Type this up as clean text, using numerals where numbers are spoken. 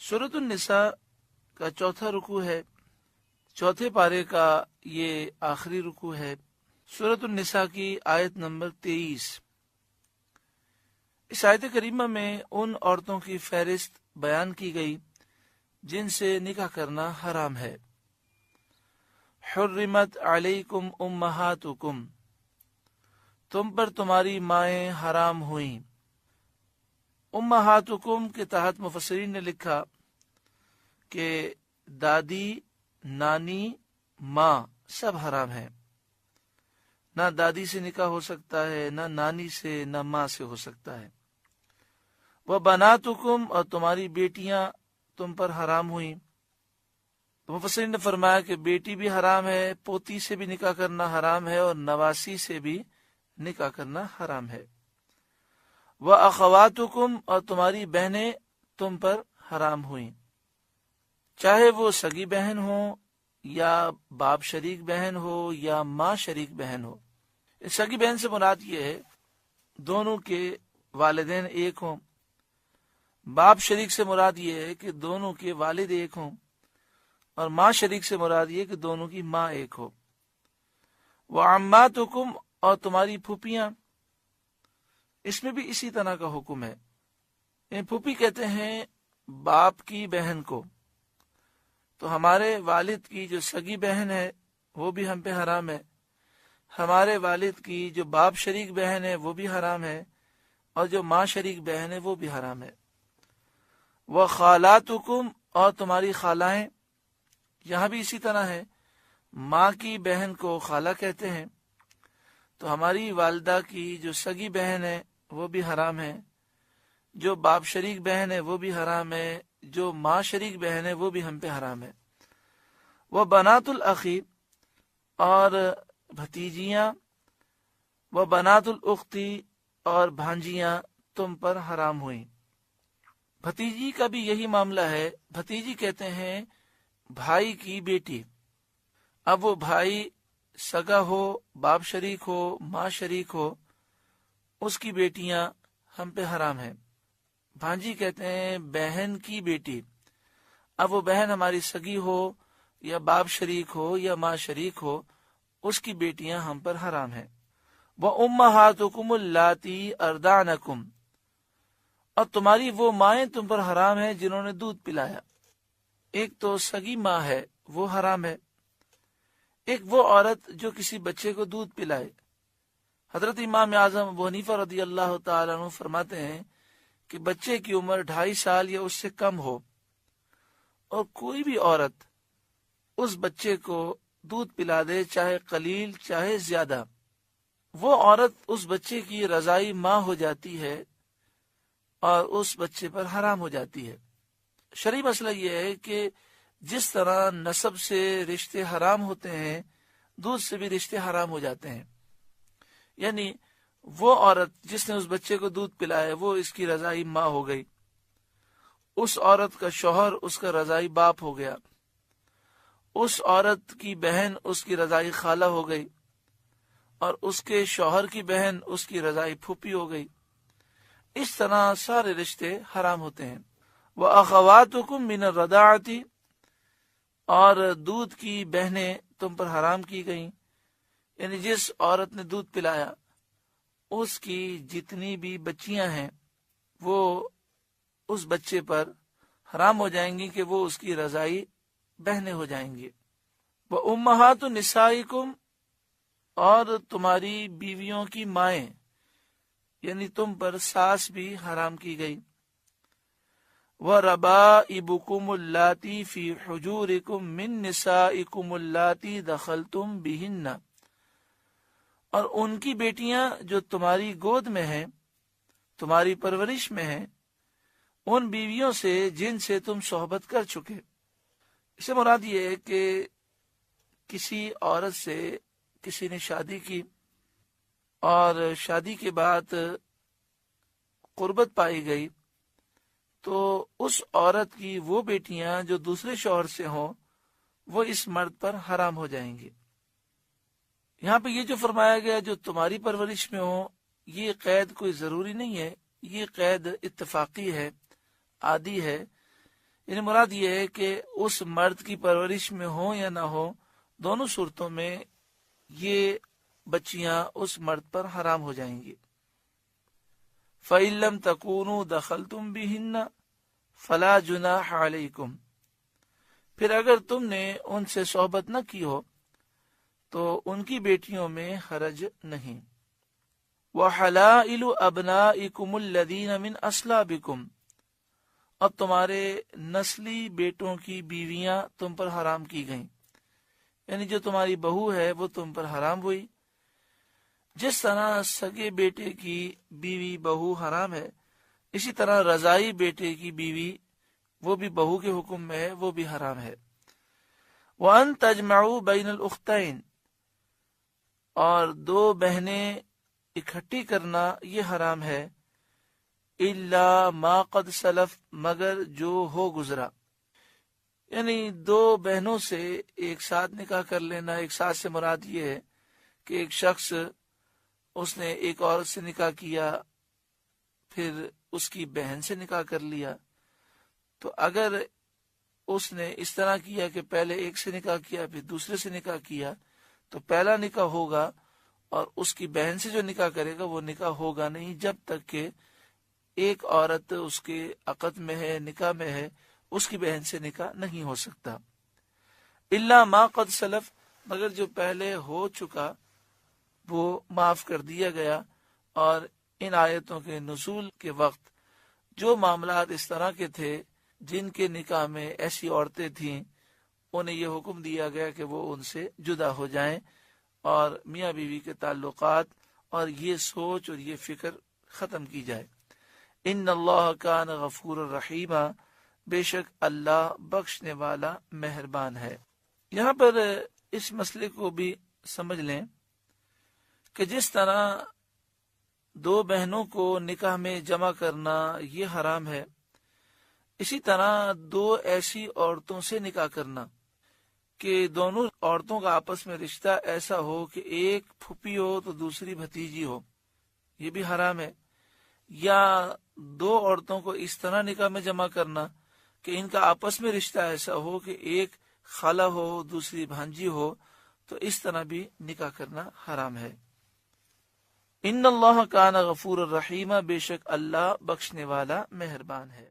سورۃ النساء کا چوتھا رکوع ہے، چوتھے پارے کا یہ آخری رکوع ہے۔ سورۃ النساء کی آیت نمبر 23۔ اس آیت کریمہ میں ان عورتوں کی فہرست بیان کی گئی جن سے نکاح کرنا حرام ہے۔ حرمت علیکم امہاتکم، تم پر تمہاری مائیں حرام ہوئیں۔ امہاتکم کے تحت مفسرین نے لکھا کہ دادی، نانی، ماں سب حرام ہیں۔ نہ دادی سے نکاح ہو سکتا ہے، نہ نانی سے، نہ ماں سے ہو سکتا ہے۔ وبناتکم، اور تمہاری بیٹیاں تم پر حرام ہوئیں۔ تو مفسرین نے فرمایا کہ بیٹی بھی حرام ہے، پوتی سے بھی نکاح کرنا حرام ہے، اور نواسی سے بھی نکاح کرنا حرام ہے۔ وَأَخَوَاتُكُمْ، اور تمہاری بہنیں تم پر حرام ہوئیں، چاہے وہ سگی بہن ہو یا باپ شریک بہن ہو یا ماں شریک بہن ہو۔ سگی بہن سے مراد یہ ہے دونوں کے والدین ایک ہوں، باپ شریک سے مراد یہ ہے کہ دونوں کے والد ایک ہوں، اور ماں شریک سے مراد یہ کہ دونوں کی ماں ایک ہو۔ وَعَمَّاتُكُمْ، اور تمہاری پھوپھیاں، اس میں بھی اسی طرح کا حکم ہے۔ پھوپھی کہتے ہیں باپ کی بہن کو، تو ہمارے والد کی جو سگی بہن ہے وہ بھی ہم پہ حرام ہے، ہمارے والد کی جو باپ شریک بہن ہے وہ بھی حرام ہے، اور جو ماں شریک بہن ہے وہ بھی حرام ہے۔ وَخَالَاتُكُمْ، اور تمہاری خالائیں، یہاں بھی اسی طرح ہے، ماں کی بہن کو خالہ کہتے ہیں، تو ہماری والدہ کی جو سگی بہن ہے وہ بھی حرام ہے، جو باپ شریک بہن ہے وہ بھی حرام ہے، جو ماں شریک بہن ہے وہ بھی ہم پہ حرام ہے۔ وہ بنات الاخی، اور بھتیجیاں، وہ بنات الاختی، اور بھانجیاں تم پر حرام ہوئیں۔ بھتیجی کا بھی یہی معاملہ ہے۔ بھتیجی کہتے ہیں بھائی کی بیٹی، اب وہ بھائی سگا ہو، باپ شریک ہو، ماں شریک ہو، اس کی بیٹیاں ہم پہ حرام ہیں۔ بھانجی کہتے ہیں بہن کی بیٹی، اب وہ بہن ہماری سگی ہو یا باپ شریک ہو یا ماں شریک ہو، اس کی بیٹیاں ہم پر حرام ہیں۔ وَأُمَّهَاتُكُمُ اللَّاتِي أَرْضَعْنَكُمْ، اور تمہاری وہ مائیں تم پر حرام ہیں جنہوں نے دودھ پلایا۔ ایک تو سگی ماں ہے وہ حرام ہے، ایک وہ عورت جو کسی بچے کو دودھ پلائے۔ حضرت امام اعظم ابو حنیفہ رضی اللہ تعالیٰ عنہ فرماتے ہیں کہ بچے کی عمر 2.5 سال یا اس سے کم ہو اور کوئی بھی عورت اس بچے کو دودھ پلا دے، چاہے قلیل چاہے زیادہ، وہ عورت اس بچے کی رضائی ماں ہو جاتی ہے اور اس بچے پر حرام ہو جاتی ہے۔ شرعی مسئلہ یہ ہے کہ جس طرح نسب سے رشتے حرام ہوتے ہیں، دودھ سے بھی رشتے حرام ہو جاتے ہیں۔ یعنی وہ عورت جس نے اس بچے کو دودھ پلایا وہ اس کی رضائی ماں ہو گئی، اس عورت کا شوہر اس کا رضائی باپ ہو گیا، اس عورت کی بہن اس کی رضائی خالہ ہو گئی، اور اس کے شوہر کی بہن اس کی رضائی پھوپھی ہو گئی۔ اس طرح سارے رشتے حرام ہوتے ہیں۔ وَأَخَوَاتُكُمْ مِنَ الرَّضَاعَةِ، اور دودھ کی بہنیں تم پر حرام کی گئیں، یعنی جس عورت نے دودھ پلایا اس کی جتنی بھی بچیاں ہیں وہ اس بچے پر حرام ہو جائیں گی کہ وہ اس کی رضائی بہنیں ہو جائیں گی۔ وَأُمَّهَاتُ نِسَائِكُمْ، اور تمہاری بیویوں کی مائیں، یعنی تم پر ساس بھی حرام کی گئی۔ وَرَبَائِبُكُمُ اللَّاتِي فِي حُجُورِكُمْ مِن نِسَائِكُمُ اللَّاتِي دَخَلْتُمْ بِهِنَّ، اور ان کی بیٹیاں جو تمہاری گود میں ہیں، تمہاری پرورش میں ہیں، ان بیویوں سے جن سے تم صحبت کر چکے۔ اس سے مراد یہ ہے کہ کسی عورت سے کسی نے شادی کی اور شادی کے بعد قربت پائی گئی، تو اس عورت کی وہ بیٹیاں جو دوسرے شوہر سے ہوں وہ اس مرد پر حرام ہو جائیں گی۔ یہاں پہ یہ جو فرمایا گیا جو تمہاری پرورش میں ہو، یہ قید کوئی ضروری نہیں ہے، یہ قید اتفاقی ہے، عادی ہے۔ یعنی مراد یہ ہے کہ اس مرد کی پرورش میں ہو یا نہ ہو، دونوں صورتوں میں یہ بچیاں اس مرد پر حرام ہو جائیں گی۔ فَإِن لَّمْ تَكُونُوا دَخَلْتُم بِهِنَّ فَلَا جُنَاحَ عَلَيْكُمْ، پھر اگر تم نے ان سے صحبت نہ کی ہو تو ان کی بیٹیوں میں حرج نہیں۔ وَحَلَائِلُ أَبْنَائِكُمُ الَّذِينَ مِنْ أَصْلَابِكُمْ، اب تمہارے نسلی بیٹوں کی بیویاں تم پر حرام کی گئیں، یعنی جو تمہاری بہو ہے وہ تم پر حرام ہوئی۔ جس طرح سگے بیٹے کی بیوی بہو حرام ہے، اسی طرح رضائی بیٹے کی بیوی وہ بھی بہو کے حکم میں ہے، وہ بھی حرام ہے۔ وَأَن تَجْمَعُوا بَيْنَ الْأُخْتَيْنِ، اور دو بہنیں اکٹھی کرنا یہ حرام ہے، إِلَّا مَا قَدْ سَلَفَ، مگر جو ہو گزرا، یعنی دو بہنوں سے ایک ساتھ نکاح کر لینا۔ ایک ساتھ سے مراد یہ ہے کہ ایک شخص اس نے ایک عورت سے نکاح کیا، پھر اس کی بہن سے نکاح کر لیا، تو اگر اس نے اس طرح کیا کہ پہلے ایک سے نکاح کیا پھر دوسرے سے نکاح کیا، تو پہلا نکاح ہوگا اور اس کی بہن سے جو نکاح کرے گا وہ نکاح ہوگا نہیں جب تک کہ ایک عورت اس کے عقد میں ہے، نکاح میں ہے، اس کی بہن سے نکاح نہیں ہو سکتا۔ الا ما قد سلف، مگر جو پہلے ہو چکا وہ معاف کر دیا گیا۔ اور ان آیتوں کے نزول کے وقت جو معاملات اس طرح کے تھے جن کے نکاح میں ایسی عورتیں تھیں، انہیں یہ حکم دیا گیا کہ وہ ان سے جدا ہو جائیں اور میاں بیوی کے تعلقات اور یہ سوچ اور یہ فکر ختم کی جائے۔ ان اللہ کان غفور الرحیم، بے شک اللہ بخشنے والا مہربان ہے۔ یہاں پر اس مسئلے کو بھی سمجھ لیں کہ جس طرح دو بہنوں کو نکاح میں جمع کرنا یہ حرام ہے، اسی طرح دو ایسی عورتوں سے نکاح کرنا کہ دونوں عورتوں کا آپس میں رشتہ ایسا ہو کہ ایک پھوپھی ہو تو دوسری بھتیجی ہو، یہ بھی حرام ہے۔ یا دو عورتوں کو اس طرح نکاح میں جمع کرنا کہ ان کا آپس میں رشتہ ایسا ہو کہ ایک خالہ ہو دوسری بھانجی ہو، تو اس طرح بھی نکاح کرنا حرام ہے۔ ان اللہ کان غفور الرحیم، بے شک اللہ بخشنے والا مہربان ہے۔